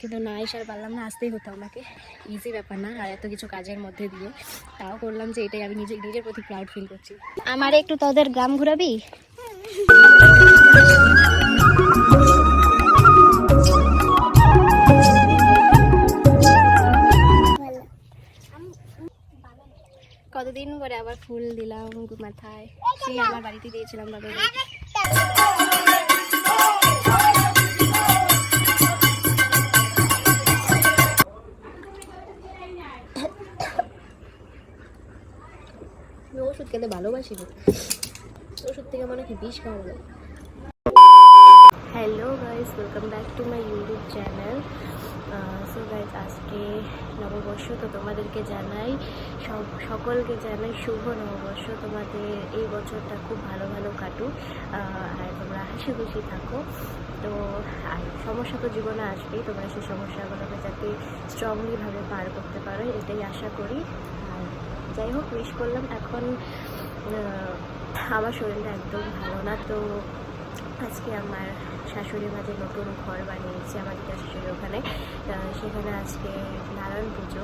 কিন্তু না এসে আর পারলাম না, আসতেই হতো আমাকে। ইজি ব্যাপার না, আর এত কিছু কাজের মধ্যে দিয়ে তাও করলাম, যে এটাই আমি নিজের প্রতি প্রাউড ফিল করছি। আমার একটু তোদের গ্রাম ঘুরাবি? কতদিন পরে আবার ফুল দিলাম মাথায়, সেই আমার বাড়িতে দিয়েছিলাম বাবা। আমি ওষুধ খেতে ভালোবাসি না, ওষুধ থেকে মনে হয় বিষ খাওয়া ভালো। Hello guys, welcome back to my YouTube channel. So guys, আজকে নববর্ষ, তো তোমাদেরকে জানাই, সকলকে জানাই শুভ নববর্ষ। তোমাদের এই বছরটা খুব ভালো ভালো কাটুক, আর তোমরা হাসি খুশি থাকো। তো আর সমস্যা তো জীবনে আসবেই, তোমরা সেই সমস্যাগুলোকে যাতে স্ট্রংলিভাবে পার করতে পারো, এটাই আশা করি। আর যাই হোক, উইশ করলাম। এখন আমার শরীরটা একদম ভালো না, তো আজকে আমার শাশুড়ি মাঝে নতুন ঘর বানিয়েছে আমার দিদা শাশুড়ি ওখানে, সেখানে আজকে নারায়ণ পুজো,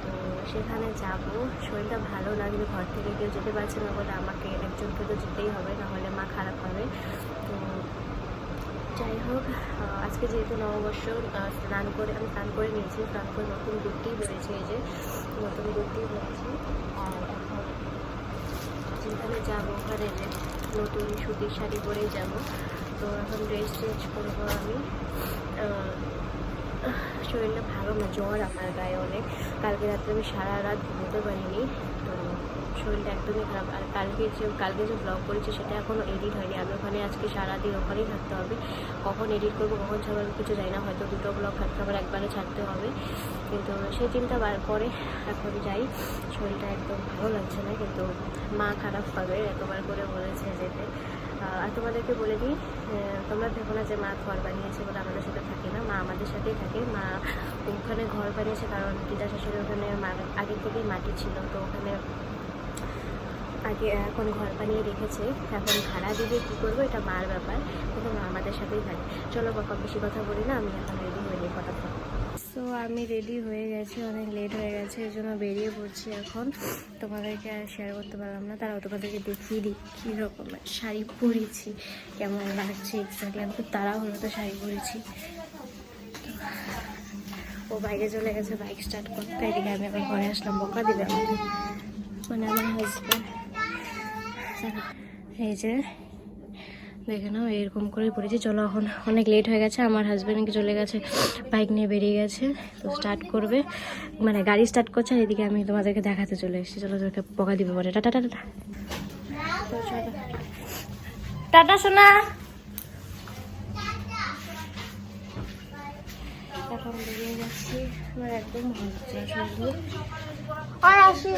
তো সেখানে যাব। শরীরটা ভালো না, কিন্তু ঘর থেকে কেউ যেতে পারছে না বলে আমাকে একজনকে তো যেতেই হবে, নাহলে মা খারাপ হবে। তো যাই হোক, আজকে যেহেতু নববর্ষ, আমি স্নান করে নিয়েছি, স্নান করে নতুন গুটি বেড়েছে, এই যে নতুন গুটি বেড়েছে। আর এখন যেখানে যাবো ওখানে যে নতুন সুতির শাড়ি পরেই যাব। তো এখন ড্রেস চেঞ্জ করবো আমি। শরীরটা ভালো না, জ্বর আমার গায়ে অনেক। কালকে রাত্রে আমি সারা রাত ঘুমোতে পারিনি, তো শরীরটা একদমই খারাপ। আর কালকে যে ব্লগ করেছি সেটা এখনও এডিট হয়নি। আমি ওখানে আজকে সারাদিন ওখানেই থাকতে হবে। কখন এডিট করবো, কখন ছাড়বো আমি কিছু জানি না, হয়তো দুটো ব্লগ থাকতে আবার একবারে ছাড়তে হবে, কিন্তু সেই চিন্তা বার করে এখন যাই। শরীরটা একদম ভালো লাগছে না, কিন্তু মা খারাপ পাবে, এতবার করে বলেছে যেতে। আর তোমাদেরকে বলে দিই, তোমরা দেখো না যে মা ঘর বানিয়েছে বলে আমাদের সাথে থাকে না, মা আমাদের সাথেই থাকে। মা ওখানে ঘর বানিয়েছে কারণ দিদা শাশুড়ি ওখানে আগের থেকেই মাটি ছিল, তো ওখানে এখন ঘর বানিয়ে রেখেছে। এখন ভাড়া দিবে কী করবো, এটা মার ব্যাপার, কিন্তু মা আমাদের সাথেই থাকে। চলো বাবা, বেশি কথা বলি না, আমি এখন রেডি হয়ে নিই ফটাফট। সো আমি রেডি হয়ে গেছি, অনেক লেট হয়ে গেছে, এই জন্য বেরিয়ে পড়ছি এখন। তোমাদেরকে আর শেয়ার করতে পারলাম না, তারাও তোমাদেরকে দেখিয়ে দিই কীরকম শাড়ি পরেছি, কেমন লাগছে এক্স্যাক্টলি। আমি খুব তাড়াহুড়ো তো শাড়ি পরেছি। ও বাইরে চলে গেছে বাইক স্টার্ট করতে, এদিকে আমি আবার ঘরে আসলাম, বকা দিবে আমাকে, মানে আমার হাজব্যান্ড। এই যে দেখে নাও, এরকম করে পড়েছি। চলো, এখন অনেক লেট হয়ে গেছে, আমার হাজব্যান্ডকে চলে গেছে, বাইক নিয়ে বেরিয়ে গেছে, তো স্টার্ট করবে, মানে গাড়ি স্টার্ট করছে। আর এদিকে আমি তোমাদেরকে দেখাতে চলে এসেছি। চলো, তোকে বকা দিবে বলে, টাটা টাটা টাটা সোনা। এখন বেরিয়ে যাচ্ছি, আমার একদম হচ্ছে আর আসি।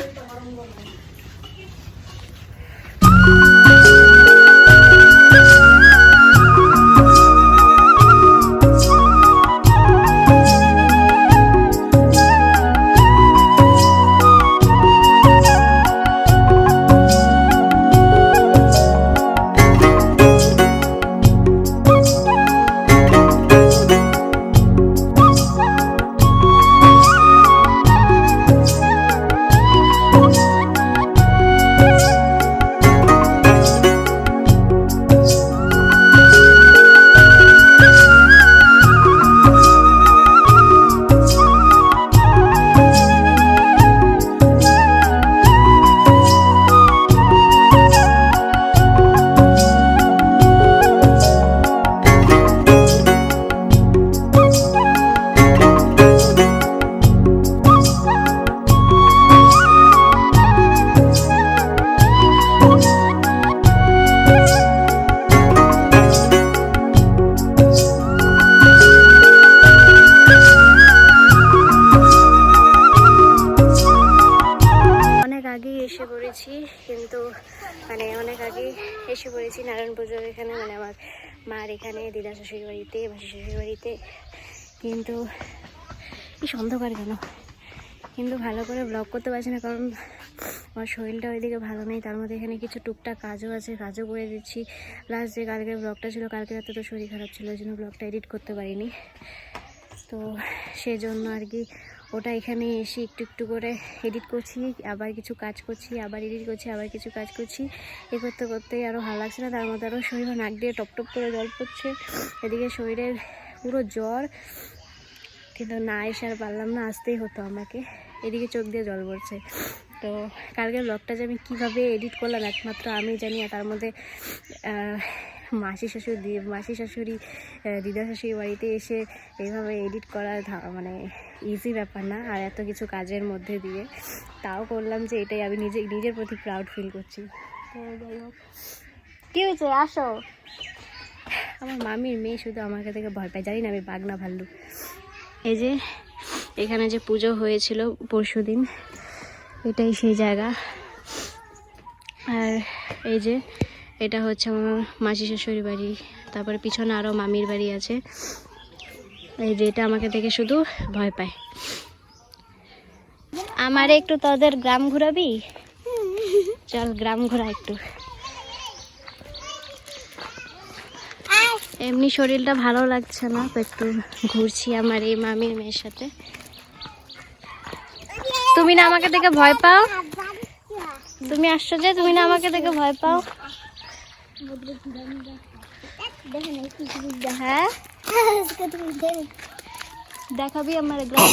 কিন্তু মানে অনেক আগে এসে পড়েছি নারায়ণ পুজোর এখানে, মানে আমার মার এখানে, দিদা শ্বশুর বাড়িতে, মাসি শ্বশুর বাড়িতে। কিন্তু এই অন্ধকার কেন, কিন্তু ভালো করে ব্লগ করতে পারছি না, কারণ আমার শরীরটা ওইদিকে ভালো নেই। তার মধ্যে এখানে কিছু টুকটাক কাজও আছে, কাজও করে দিচ্ছি। লাস্ট যে কালকের ব্লগটা ছিল, কালকে রাতে তো শরীর খারাপ ছিল, ওই জন্য ব্লগটা এডিট করতে পারিনি। তো তো সেজন্য আর কি ওটা এখানে এসে একটু একটু করে এডিট করছি, আবার কিছু কাজ করছি, আবার এডিট করছি, আবার কিছু কাজ করছি। এ করতে করতেই আরও ভালো লাগছে না, তার মধ্যে আরও শরীরে নাক দিয়ে টপ টপ করে জল পড়ছে, এদিকে শরীরের পুরো জ্বর, কিন্তু না এসে আর পারলাম না, আসতেই হতো আমাকে। এদিকে চোখ দিয়ে জল পড়ছে। তো কালকের ব্লগটা যে আমি কীভাবে এডিট করলাম একমাত্র আমি জানি, আর তার মধ্যে মাসি শাশুড়ি দিদা শাশুড়ি বাড়িতে এসে এইভাবে এডিট করা মানে ইজি ব্যাপার না, আর এত কিছু কাজের মধ্যে দিয়ে তাও করলাম, যে এটাই আমি নিজের প্রতি প্রাউড ফিল করছি। তো যাই হোক, কী হয়েছে আসো। আমার মামির মেয়ে শুধু আমাকে থেকে ভয় পায়, জানি না আমি বাঘ না ভাল্লুক। এই যে এখানে যে পুজো হয়েছিল পরশুদিন, এটাই সেই জায়গা। আর এই যে এটা হচ্ছে আমার মাসি শাশুড়ি বাড়ি, তারপরে পিছনে আরও মামির বাড়ি আছে। এই যে এটা আমাকে দেখে শুধু ভয় পায়। আমারে একটু তোদের গ্রাম ঘোরাবি? চল গ্রাম ঘোরা একটু। এমনি শরীরটা ভালো লাগছে না, তো একটু ঘুরছি আমার এই মামির মেয়ের সাথে। তুমি না আমাকে দেখে ভয় পাও? তুমি আসছো যে, তুমি না আমাকে দেখে ভয় পাও? হ্যাঁ দেখাবি আমার গ্রাম?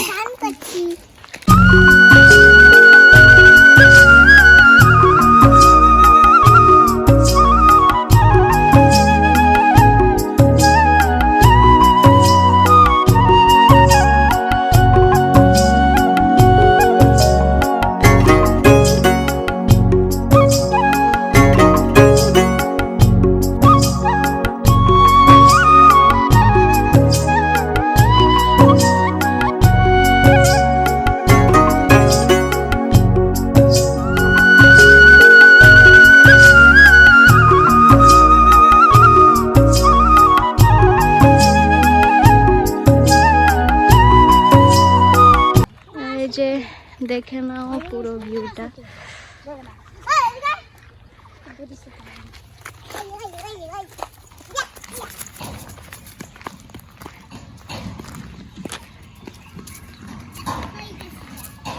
দেখে নাও পুরো ভিউটা।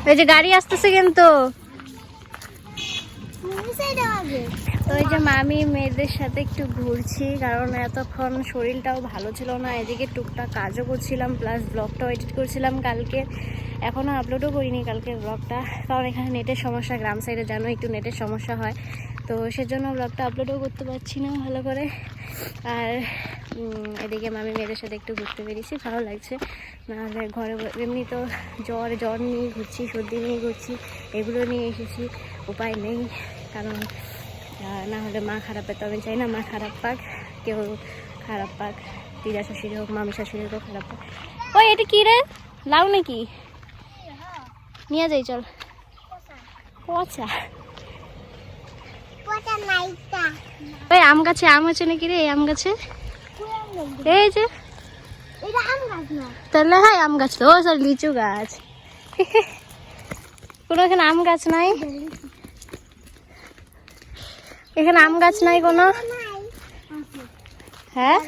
এই যে গাড়ি আসতেছে কিন্তু। তো এই যে মামি মেয়েদের সাথে একটু ঘুরছি, কারণ এতক্ষণ শরীরটাও ভালো ছিল না, এদিকে টুকটাক কাজও করছিলাম, প্লাস ব্লগটাও এডিট করছিলাম কালকে। এখনও আপলোডও করিনি কালকের ব্লগটা, কারণ এখানে নেটের সমস্যা, গ্রাম সাইডে জানো একটু নেটের সমস্যা হয়, তো সেজন্য ব্লগটা আপলোডও করতে পারছি না ভালো করে। আর এদিকে মামি মেয়েদের সাথে একটু ঘুরতে বেরিয়েছি, ভালো লাগছে। নাহলে ঘরে এমনি তো জ্বর নিয়ে ঘুরছি, সর্দি নিয়ে ঘুরছি, এগুলো নিয়ে এসেছি, উপায় নেই, কারণ না হলে মা খারাপ পেতে আমি চাই না মা খারাপ পাক, কেউ খারাপ পাক, দিদা শাশুড়ি হোক মামি শাশুড়ি হোক খারাপ পাক। ওই এটা কি রে, লাউ নাকি? নিয়ে যাই চল। পচা ওই আম গাছে আম আছে নাকি রে? আম গাছে এই যে তাহলে হ্যাঁ আম গাছ তো, স্যার লিচু গাছ। কোনো এখানে আম গাছ নাই, এখানে আম গাছ নাই কোনো। হ্যাঁ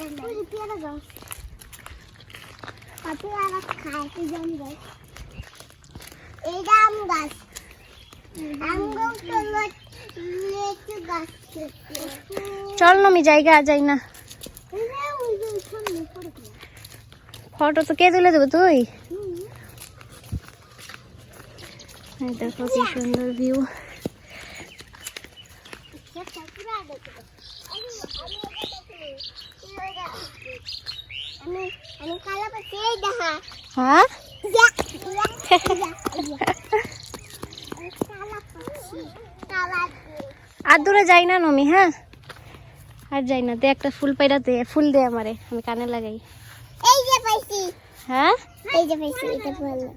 চল নমি জায়গা যাই না, ফটো তো কে তুলে দেবো তুই? দেখো কি সুন্দর ভিউ। হ্যাঁ আর দূরে যাই না নমি, হ্যাঁ আর যাই না। দে একটা ফুল পাইরা দে, ফুল দে আমারে, আমি কানে লাগাই। এই যে পাইছি। হ্যাঁ এই যে পাইছি, এটা ভালো।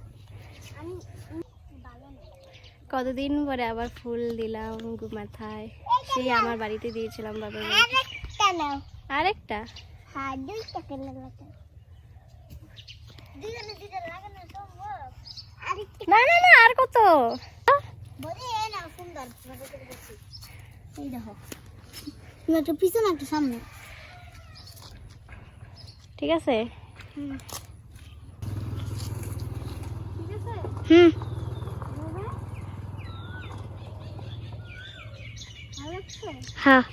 কতদিন পরে আবার ফুল দিলাম মাথায়, সেই আমার বাড়িতে দিয়েছিলাম বাবা। আরেকটা না না না আর কত? পিছনে একটা সামনে, ঠিক আছে। হুম ভালো লাগছে? হ্যাঁ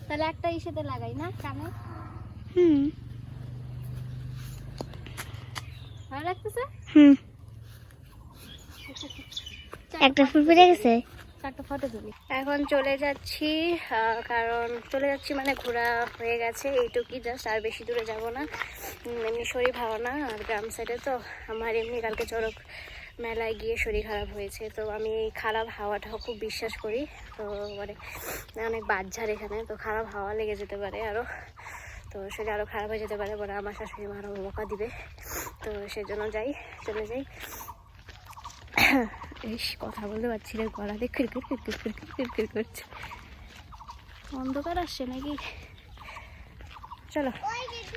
তাহলে একটা ইসেতে লাগাই না কানে? হুম ভালো লাগতেছে? হুম একটা ফুল পেরে গেছে। একটা ফটো তুলি। এখন চলে যাচ্ছি, কারণ চলে যাচ্ছি মানে ঘোরা হয়ে গেছে এইটুকুই জাস্ট, আর বেশি দূরে যাব না। এমনি শরীর ভালো না, আর গ্রাম সাইডে তো আমার এমনি কালকে চড়ক মেলায় গিয়ে শরীর খারাপ হয়েছে। তো আমি এই খারাপ হাওয়াটাও খুব বিশ্বাস করি। তো মানে অনেক বাচ্চার এখানে, তো খারাপ হাওয়া লেগে যেতে পারে আরও, তো শরীর আরও খারাপ হয়ে যেতে পারে বলে আমার শাশুড়ি মা আরও বকা দিবে। তো সেজন্য চলে যাই। বেশ কথা বলতে পারছি না, গলাতে খিরখির খিরখির খিরখির খিরখির করছে। অন্ধকার আসছে নাকি? চলো,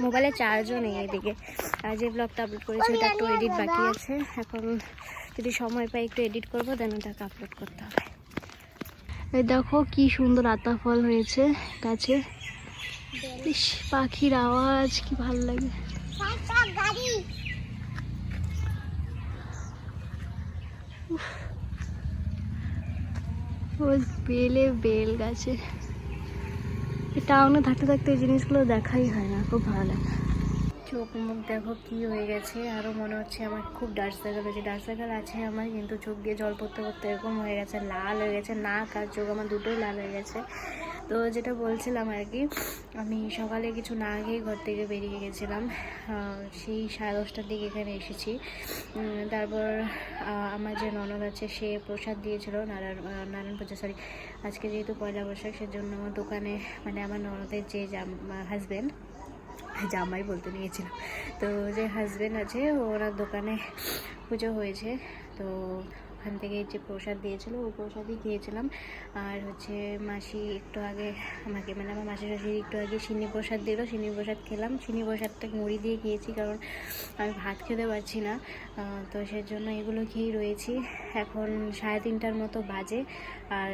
মোবাইলে চার্জও নেই এদিকে। আর যে ব্লগটা আপলোড করেছি ওটা একটু এডিট বাকি আছে, এখন যদি সময় পাই একটু এডিট করবো, দেন ওটাকে আপলোড করতে হবে। এই দেখো কি সুন্দর আতা ফল হয়েছে গাছে। ইস, পাখির আওয়াজ কি ভালো লাগে। বেলে বেল গাছে, টাউনে থাকতে থাকতে এই জিনিসগুলো দেখাই হয় না, খুব ভালো লাগে। চোখ মুখ দেখো কি হয়ে গেছে, আরও মনে হচ্ছে আমার খুব ডার্ক সার্কেল হয়েছে। ডার্ক সার্কেল আছে আমার, কিন্তু চোখ দিয়ে জল পড়তে পড়তে এরকম হয়ে গেছে, লাল হয়ে গেছে, নাক আর চোখ আমার দুটোই লাল হয়ে গেছে। তো যেটা বলছিলাম আর কি, আমি সকালে কিছু না খেয়ে ঘর থেকে বেরিয়ে গেছিলাম, সেই 10:30টার দিকে এখানে এসেছি। তারপর আমার যে ননদ আছে সে প্রসাদ দিয়েছিল নারায়ণ পূজা, সরি আজকে যেহেতু পয়লা বৈশাখ, সেজন্য আমার দোকানে মানে আমার ননদের যে হাজব্যান্ড, জামাই বলতে নিয়েছিল, তো যে হাজব্যান্ড আছে ওনার দোকানে পুজো হয়েছে। তো ওখান থেকে যে প্রসাদ দিয়েছিল ওই প্রসাদই খেয়েছিলাম। আর হচ্ছে মাসি একটু আগে আমাকে, মানে আমার মাসির শাশুড়ি একটু আগে সিন্নি প্রসাদ দিল, সিন্নি প্রসাদ খেলাম। সিন্নি প্রসাদটা মুড়ি দিয়ে খেয়েছি, কারণ আমি ভাত খেতে পারছি না, তো সেজন্য এগুলো খেয়েই রয়েছি। এখন 3:30টার মতো বাজে, আর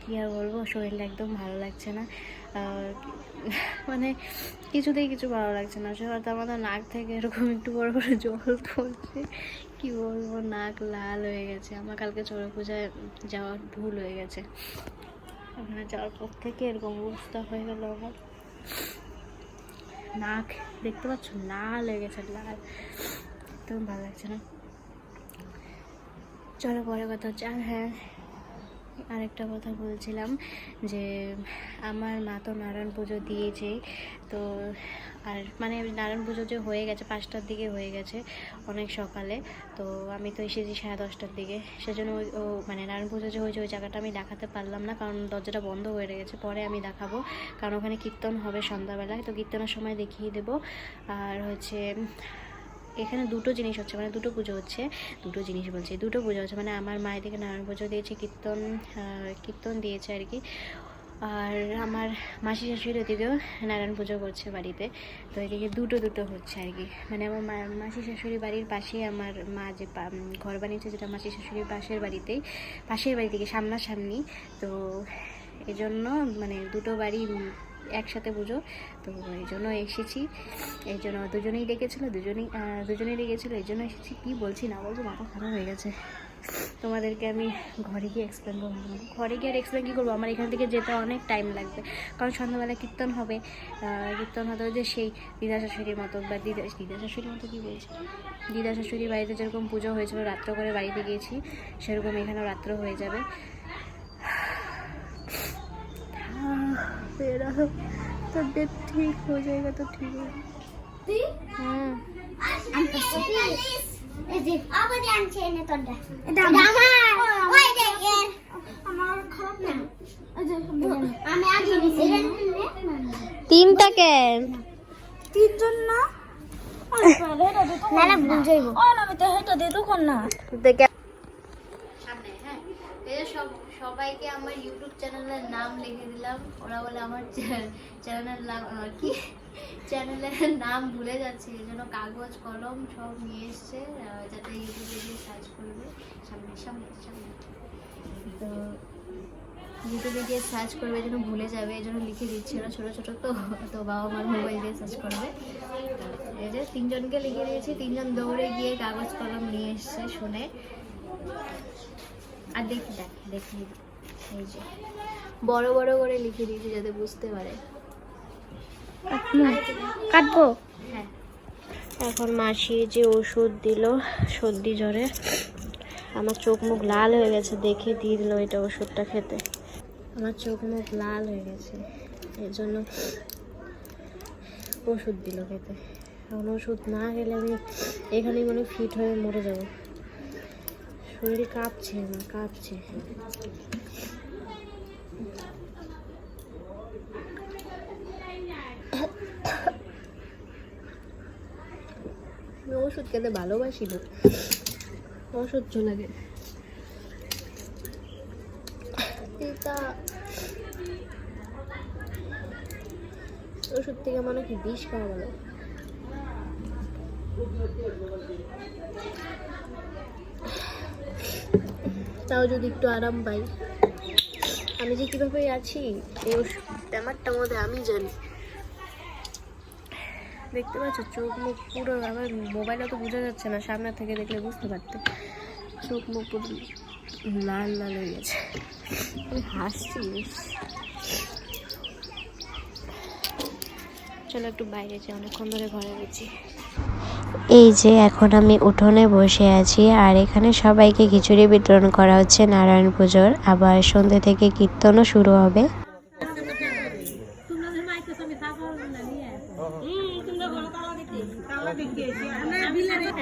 কী আর বলবো, শরীরটা একদম ভালো লাগছে না, মানে কিছুতেই কিছু ভালো লাগছে না। হয়তো আমাদের নাক থেকে এরকম একটু বড় বড় জল পড়ছে, কি বলবো, নাক লাল হয়ে গেছে। আমার কালকে চড়ক পূজায় যাওয়া ভুল হয়ে গেছে, ওখানে যাওয়ার পর থেকে এরকম অবস্থা হয়ে গেল আমার। নাক দেখতে পাচ্ছ লাল হয়ে গেছে, লাল, একদম ভালো লাগছে না। চলো পরে কথা হচ্ছে। আর হ্যাঁ, আরেকটা কথা বলছিলাম যে আমার মা তো নারায়ণ পুজো দিয়েছে, তো আর মানে নারায়ণ পুজো যে হয়ে গেছে 5টার দিকে হয়ে গেছে, অনেক সকালে। তো আমি তো এসেছি 10:30টার দিকে, সেজন্য ও মানে নারায়ণ পুজো যে হয়েছে ওই জায়গাটা আমি দেখাতে পারলাম না, কারণ দরজাটা বন্ধ হয়ে গেছে। পরে আমি দেখাবো, কারণ ওখানে কীর্তন হবে সন্ধ্যাবেলায়, তো কীর্তনের সময় দেখিয়ে দেবো। আর হচ্ছে এখানে দুটো জিনিস হচ্ছে, মানে দুটো পুজো হচ্ছে, দুটো জিনিস বলছি, দুটো পুজো হচ্ছে, মানে আমার মায়ের দিকে নারায়ণ পুজো দিয়েছে, কীর্তন দিয়েছে আর কি। আর আমার মাসি শাশুড়ি ওদিকেও নারায়ণ পুজো করছে বাড়িতে, তো এদিকে দুটো হচ্ছে আর কি। মানে আমার মাসি শাশুড়ি বাড়ির পাশেই আমার মা যে ঘর বানিয়েছে, যেটা মাসি শাশুড়ির পাশের বাড়ি থেকে সামনাসামনি, তো এই জন্য মানে দুটো বাড়ি একসাথে পুজো, তো এই জন্য এসেছি। এই জন্য দুজনেই ডেকেছিলো, এই জন্য এসেছি। কী বলছি না বলছি, মাথা খারাপ হয়ে গেছে। তোমাদেরকে আমি ঘরে গিয়ে এক্সপ্লেন করবো, ঘরে গিয়ে আর এক্সপ্লেন কী করবো, আমার এখান থেকে যেতে অনেক টাইম লাগবে, কারণ সন্ধ্যাবেলা কীর্তন হবে। কীর্তন হতে যে সেই দিদা শাশুড়ির মতো, বা দিদা শাশুড়ির মতো কী বলছি, দিদা শাশুড়ির বাড়িতে যেরকম পুজো হয়েছিল রাত্র করে বাড়িতে গিয়েছি, সেরকম এখানেও রাত্র হয়ে যাবে। तबियत ठीक हो जाएगा तो ठीक है। हाँ তিনটা কেন তিনজন না না ভুল যাইব আমি তো হেটা দিয়ে তখন না সামনে। হ্যাঁ, সবাইকে আমার ইউটিউব চ্যানেলের নাম লিখে দিলাম, ওরা বলে আমার চ্যানেলের নাম কি, চ্যানেলের নাম ভুলে যাচ্ছে, এই জন্য কাগজ কলম সব নিয়ে এসছে, যাতে ইউটিউবে গিয়ে সার্চ করবে। সামনে তো ইউটিউবে গিয়ে সার্চ করবে, এই জন্য ভুলে যাবে, এই জন্য লিখে দিচ্ছে ওরা, ছোটো তো বাবা মার মোবাইল দিয়ে সার্চ করবে। এই যে তিনজনকে লিখে দিয়েছি, তিনজন দৌড়ে গিয়ে কাগজ কলম নিয়ে এসছে শুনে। আর দেখি এই যে বড় বড় করে লিখে দিয়েছি যাতে বুঝতে পারে। কাটবো। হ্যাঁ, এখন মাসি যে ওষুধ দিল সর্দি জ্বরে, আমার চোখ মুখ লাল হয়ে গেছে দেখে দিয়ে দিল এটা ওষুধটা খেতে। আমার চোখ মুখ লাল হয়ে গেছে, এর জন্য ওষুধ দিল খেতে। এখন ওষুধ না খেলে আমি এখানেই মনে ফিট হয়ে মরে যাব। শরীর কাঁপছে, আমার কাঁপছে। আমি ওষুধ খেতে ভালোবাসি না, অসহ্য লাগে। এটা ওষুধ থেকে মনে কি বিষ খাওয়া ভালো। তাও যদি একটু আরাম পাই। আমি যে কিভাবে আছি এই ব্যাপারটার মধ্যে আমি জানি। দেখতে পাচ্ছ চোখ মুখ পুরো, আমার মোবাইলে তো বোঝা যাচ্ছে না, সামনে থেকে দেখলে বুঝতে পারতে। চোখ মুখ পুরো লাল লাল হয়ে গেছে। আমি হাসছি। চলো একটু বাইরে যাই, অনেকক্ষণ ধরে ঘরে গেছি। এই যে এখন আমি উঠোনে বসে আছি, আর এখানে সবাইকে খিচুড়ি বিতরণ করা হচ্ছে নারায়ণ পুজোর। আবার সন্ধ্যে থেকে কীর্তনও শুরু হবে।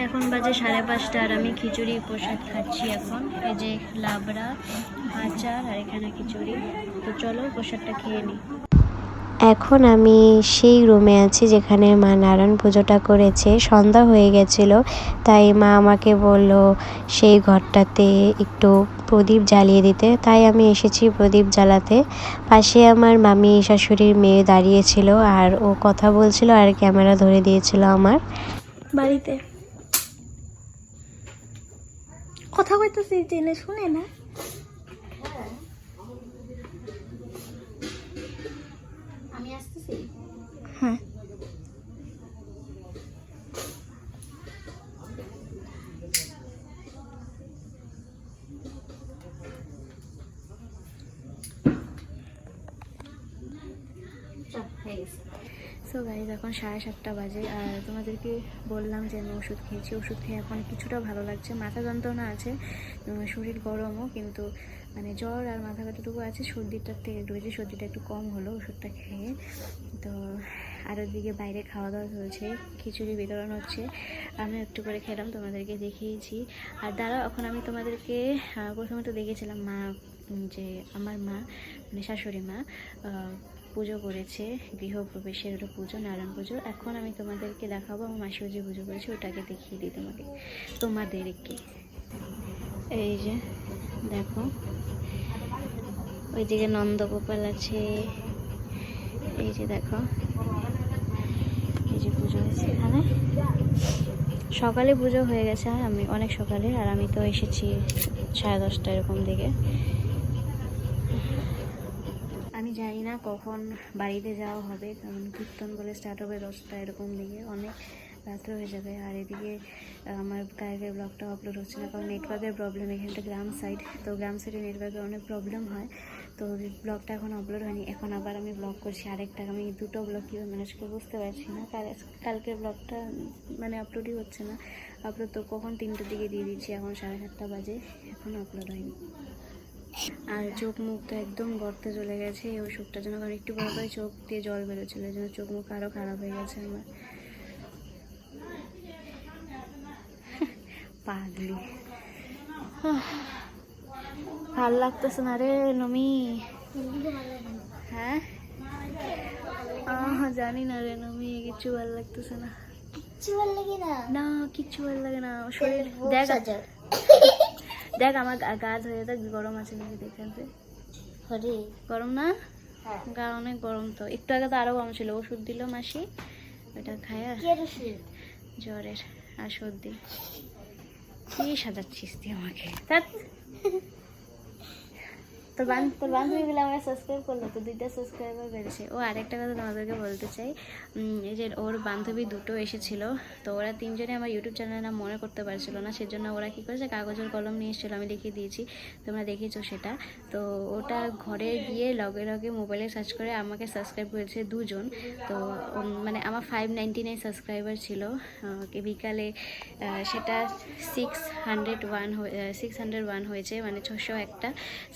এখন বাজে 5:30 আর আমি খিচুড়ি প্রসাদ খাচ্ছি এখন। এই যে লাবড়া, আচার আর এখানে খিচুড়ি। তো চলো প্রসাদটা খেয়ে নিই। এখন আমি সেই রুমে আছি যেখানে মা নারায়ণ পুজোটা করেছে। সন্ধ্যা হয়ে গেছিল, তাই মা আমাকে বলল সেই ঘরটাতে একটু প্রদীপ জ্বালিয়ে দিতে। তাই আমি এসেছি প্রদীপ জ্বালাতে। পাশে আমার মামি শাশুড়ির মেয়ে দাঁড়িয়েছিল, আর ও কথা বলছিল আর ক্যামেরা ধরে দিয়েছিল আমার। বাড়িতে কথা কইতেছি, জেনে শুনে না। আমি আসতেছি। হ্যাঁ, সো গাইজ এখন 7:30 বাজে, আর তোমাদেরকে বললাম যে আমি ওষুধ খেয়েছি। ওষুধ খেয়ে এখন কিছুটা ভালো লাগছে, মাথা যন্ত্রণা আছে, শরীর গরমও, কিন্তু মানে জ্বর আর মাথা ব্যথাটুকু আছে। সর্দিটার থেকে একটু বেশি, সর্দিটা একটু কম হলো ওষুধটা খেয়ে। তো আর ওদিকে বাইরে খাওয়া দাওয়া চলছে, খিচুড়ি বিতরণ হচ্ছে। আমি একটু করে খেলাম, তোমাদেরকে দেখিয়েছি। আর দাঁড়াও, এখন আমি তোমাদেরকে প্রথমে তো দেখেছিলাম মা, যে আমার মা মানে শাশুড়ি মা পুজো করেছে, গৃহপ্রবেশের ওটা পুজো, নারায়ণ পুজো। এখন আমি তোমাদেরকে দেখাবো আমার মাসিও যে পুজো করেছে, ওটাকে দেখিয়ে দিই তোমাদেরকে। এই যে দেখো, ওইদিকে নন্দগোপাল আছে, এই যে দেখো, এই যে পুজো হয়েছে এখানে। সকালে পুজো হয়ে গেছে, আর আমি অনেক সকালে, আর আমি তো এসেছি 10:30 এরকম দিকে। আমি জানি না কখন বাড়িতে যাওয়া হবে, কারণ কীর্তন বলে স্টার্ট হবে 10টা এরকম দিকে, অনেক রাত্রে হয়ে যাবে। আর এদিকে আমার কালকের ব্লগটা আপলোড হচ্ছে না, কারণ নেটওয়ার্কের প্রবলেম। এখানটা গ্রাম সাইড, তো গ্রাম সাইডে নেটওয়ার্কের অনেক প্রবলেম হয়, তো ব্লগটা এখন আপলোড হয়নি। এখন আবার আমি ব্লগ করছি আরেকটা, আমি দুটো ব্লগ কীভাবে ম্যানেজ করে বুঝতে পারছি না। কালকের ব্লগটা মানে আপলোডই হচ্ছে না। আপলোড তো কখন 3টের দিকে দিয়ে দিচ্ছি, এখন 7:30 বাজে, এখনও আপলোড হয়নি। আর চোখ মুখ তো একদম গর্তে চলে গেছে এই ওষুধটার জন্য, কারণ একটু বড় করে চোখ দিয়ে জল বেরোচ্ছিল, এই জন্য চোখ মুখ আরও খারাপ হয়ে গেছে আমার। পাগলি, ভাল লাগতেছে না রে নমি। হ্যাঁ জানি না রে নমি, কিচ্ছু ভালো লাগতেছে না। কিচ্ছু ভালো লাগে না? না কিচ্ছু ভালো লাগে না। শরীর দেখ, দেখ আমার গা ধরে দেখ, গরম আছে নাকি দেখে। গরম না? গা অনেক গরম তো। একটু আগে তো আরো গরম ছিল। ওষুধ দিল মাসি, ওটা খায়া জ্বরের আর সর্দি। কি সাজাচ্ছিস তুই আমাকে? তোর বান্ধবীগুলো আমার সাবস্ক্রাইব করলো তো 2টা সাবস্ক্রাইবার বেড়েছে। ও আরেকটা কথা তোমাদেরকে বলতে চাই, এই যে ওর বান্ধবী দুটো এসেছিল, তো ওরা 3জনে আমার ইউটিউব চ্যানেলের নাম মনে করতে পারছিল না, সেজন্য ওরা কী করেছে কাগজের কলম নিয়ে এসেছিলো, আমি দেখিয়ে দিয়েছি, তোমরা দেখেছো সেটা। তো ওটা ঘরে গিয়ে লগে লগে মোবাইলে সার্চ করে আমাকে সাবস্ক্রাইব করেছে 2জন। তো মানে আমার 599 সাবস্ক্রাইবার ছিল, বিকালে সেটা 601 হয়েছে, মানে 601টা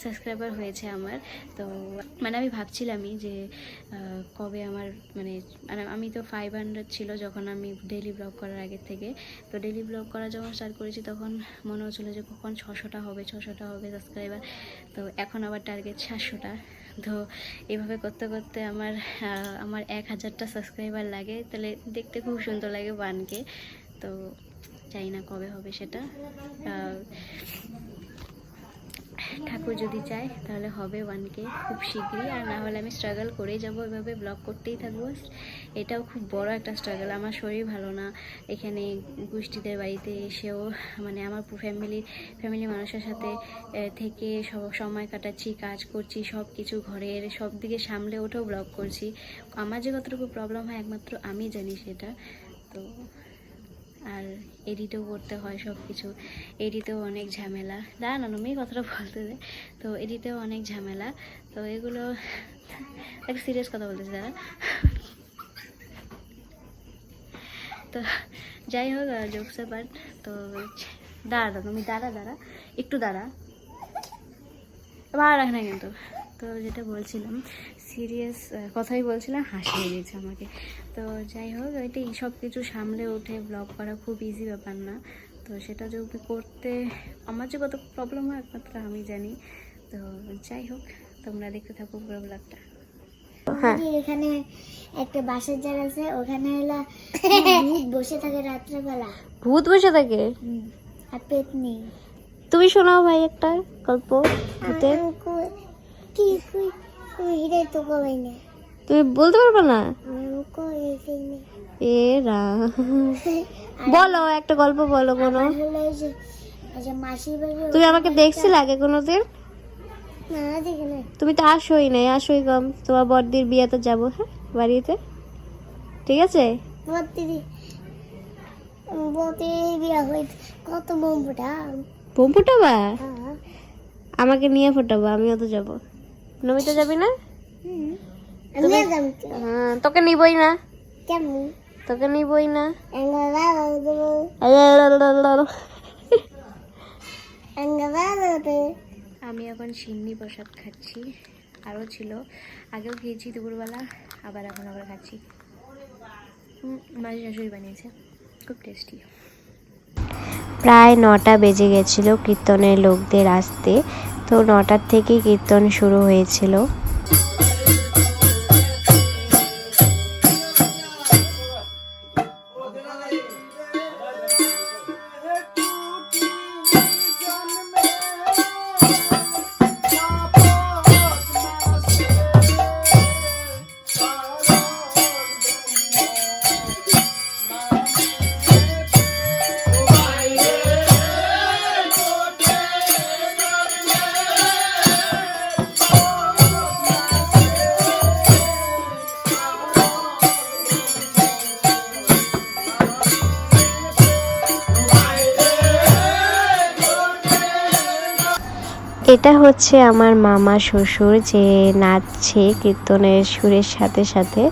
সাবস্ক্রাইবার হয়েছে আমার। তো মানে আমি ভাবছিলামই যে কবে আমার মানে আমি তো 500 ছিল যখন আমি ডেইলি ব্লগ করার আগের থেকে। তো ডেইলি ব্লগ করা যখন স্টার্ট করেছি তখন মনে হচ্ছিলো যে কখন 600টা হবে সাবস্ক্রাইবার। তো এখন আবার টার্গেট 700টা। তো এইভাবে করতে করতে আমার 1000টা সাবস্ক্রাইবার লাগে, তাহলে দেখতে খুব সুন্দর লাগে 1K। তো জানি না কবে হবে সেটা, ঠাকুর যদি চায় তাহলে হবে 1K খুব শীঘ্রই, আর না হলে আমি স্ট্রাগল করেই যাবো, এভাবে ব্লগ করতেই থাকবো। এটাও খুব বড় একটা স্ট্রাগল, আমার শরীর ভালো না, এখানে গোষ্ঠীদের বাড়িতে এসেও মানে আমার ফ্যামিলি মানুষের সাথে থেকে সময় কাটাচ্ছি, কাজ করছি, সব কিছু ঘরের সব দিকে সামলে ওঠেও ব্লগ করছি। আমার যে কতটুকু প্রবলেম হয় একমাত্র আমি জানি সেটা। তো আর এডিটও করতে হয়, সব কিছু এডিটেও অনেক ঝামেলা। দাঁড়া না মেয়ে কথাটা বলতে দে। তো এডিটেও অনেক ঝামেলা, তো এগুলো একটা সিরিয়াস কথা বলতেছি দাদা। তো যাই হোক, জোকস অ্যাপার্ট, তো দাঁড়া তুমি দাঁড়া একটু দাঁড়া, ভালো রাখ না কিন্তু। তো যেটা বলছিলাম, সিরিয়াস কথাই বলছিলাম, হাসিয়ে দিয়েছে আমাকে। তো যাই হোক, এটাই সব কিছু সামলে উঠে ব্লগ করা খুব ইজি ব্যাপার না। তো সেটা যদি করতে আমার যে কত প্রবলেম হয় একমাত্র আমি জানি। তো যাই হোক, তোমরা দেখতে থাকো পুরো ব্লগটা। হ্যাঁ, এখানে একটা বাসার জায়গা আছে, ওখানে হলো ভূত বসে থাকে রাত্রেবেলা, ভূত বসে থাকে। আর পেট নেই। তুমি শোনাও ভাই একটা গল্প ভূতের। কি হিরে তো কই না, তুমি বলতে পারবে না? এ বলো একটা গল্প বলো কোনো। মাসির বাড়ি তুমি আমাকে দেখছিলে আগে কোনোদিন? না দেখে না। তুমি তো আসোই নাই, আসোই কম। তোমার বড়দির বিয়েতে যাবো, হ্যাঁ বাড়িতে, ঠিক আছে? বলতে বিয়া হয়ে কত বোম ফুটাম। বোম ফুটাবা? আমাকে নিয়ে ফুটাবো, আমিও তো যাবো। নমিতা যাবি না? হ্যাঁ, তোকে নিবই না। কেমন তোকে নিবই না। আমি এখন সিন্নি প্রসাদ খাচ্ছি, আরও ছিল, আগেও খেয়েছি দুপুরবেলা, আবার খাচ্ছি। মাঝে শাশুড়ি বানিয়েছে, খুব টেস্টি। প্রায় 9টা বেজে গেছিল কীর্তনের লোকদের আসতে। তো 9টার থেকেই কীর্তন শুরু হয়েছিল। এটা হচ্ছে আমার মামা শ্বশুর, যে নাচছে কীর্তনের সুরের সাথে সাথে।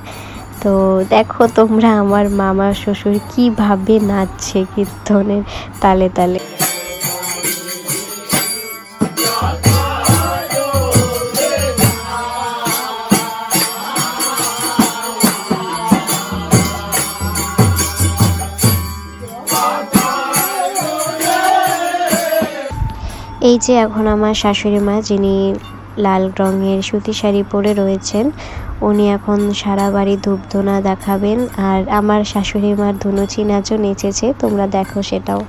তো দেখো তোমরা আমার মামা শ্বশুর কিভাবে নাচছে কীর্তনের তালে তালে। এই যে এখন আমার শাশুড়ি মা, যিনি লাল রঙের সুতি শাড়ি পরে রয়েছেন, উনি এখন সারা বাড়ি ধূপধুনা দেখাবেন। আর আমার শাশুড়ি মার ধুনুচি নাচও নেচেছে, তোমরা দেখো সেটাও।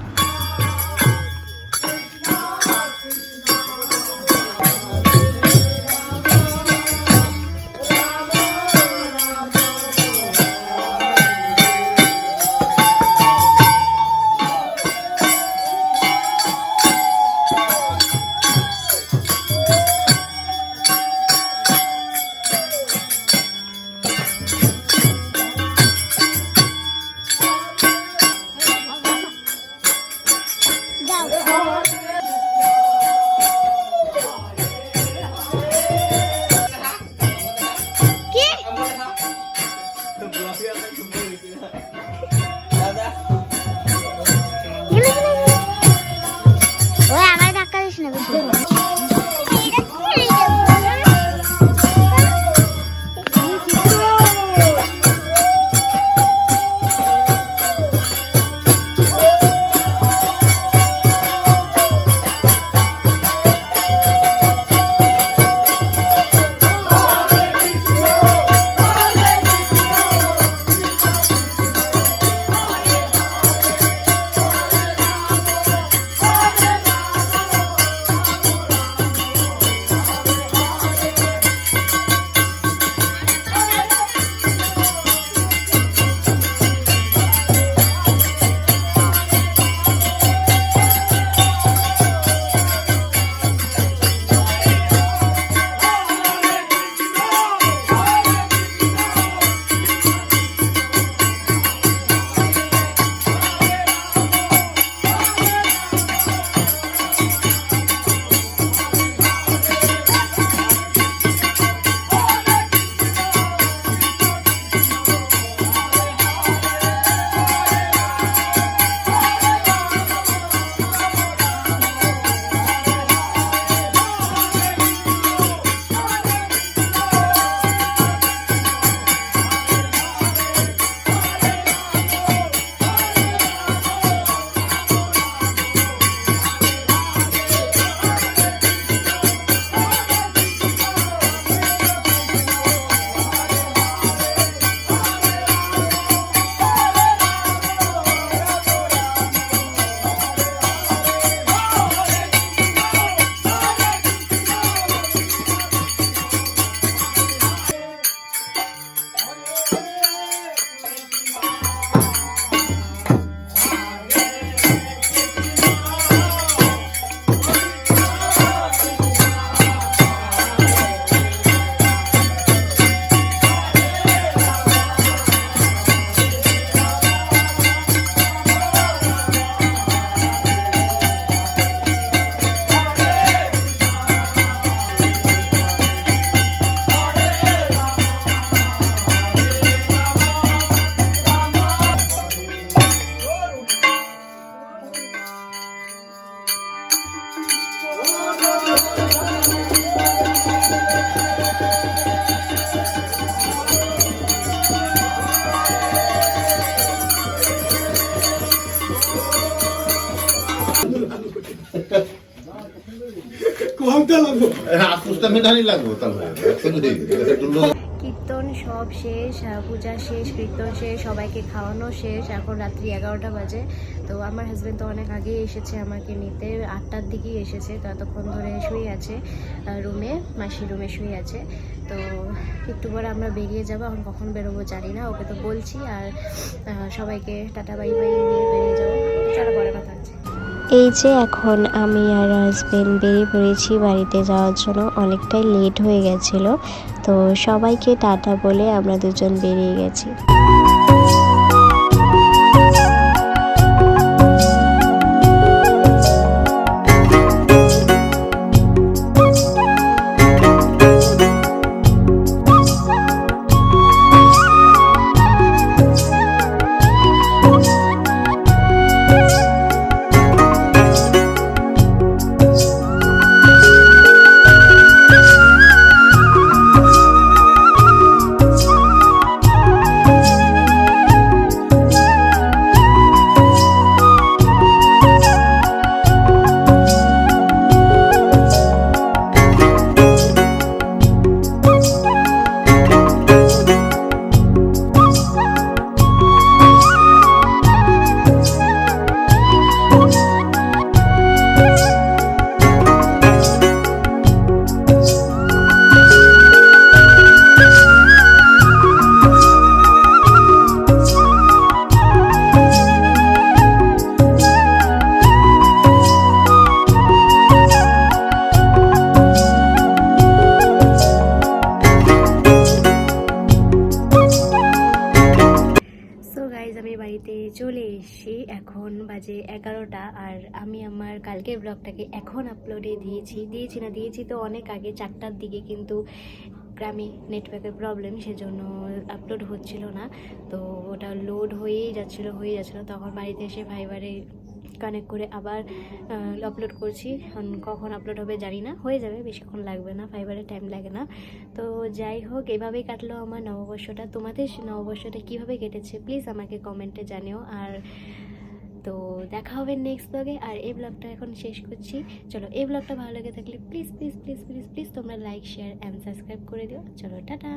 আকুশটা মেধানি লাগবো তাহলে কীর্তন সব শেষ, পূজা শেষ, কীর্তন শেষ, সবাইকে খাওয়ানো শেষ। এখন রাত্রি 11টা বাজে। তো আমার হাজব্যান্ড তো অনেক আগেই এসেছে আমাকে নিতে, 8টার দিকেই এসেছে। তো এতক্ষণ ধরে শুয়ে আছে রুমে, মাসির রুমে শুয়ে আছে। তো একটু পরে আমরা বেরিয়ে যাবো, এখন কখন বেরোবো জানি না, ওকে তো বলছি। আর সবাইকে টাটা বাই বাই দিয়ে বেরিয়ে যাবো। চলো পরে কথা হচ্ছে। এই যে এখন আমি আর হাজবেন্ড বেরিয়ে পড়েছি বাড়িতে যাওয়ার জন্য, অনেকটাই লেট হয়ে গেছিলো। তো সবাইকে টাটা বলে আমরা দুজন বেরিয়ে গেছি। আমি বাড়িতে চলে এসেছি, এখন বাজে 11টা। আর আমি আমার কালকের ব্লগটাকে এখন আপলোডে দিয়েছি তো অনেক আগে, 4টার দিকে, কিন্তু গ্রামে নেটওয়ার্কের প্রবলেম, সেজন্য আপলোড হচ্ছিল না। তো ওটা লোড হয়েই যাচ্ছিলো। তখন বাড়িতে এসে ফাইবারে কানেক্ট করে আবার আপলোড করছি। কখন আপলোড হবে জানি না, হয়ে যাবে, বেশিক্ষণ লাগবে না, ফাইবারে টাইম লাগে না। তো যাই হোক, এভাবেই কাটলো আমার নববর্ষটা। তোমাদের নববর্ষটা কীভাবে কেটেছে প্লিজ আমাকে কমেন্টে জানিও। আর তো দেখা হবে নেক্সট ব্লগে। আর এই ব্লগটা এখন শেষ করছি। চলো, এই ব্লগটা ভালো লেগে থাকলে please please please please please তোমরা লাইক, শেয়ার অ্যান্ড সাবস্ক্রাইব করে দিও। চলো, টাটা।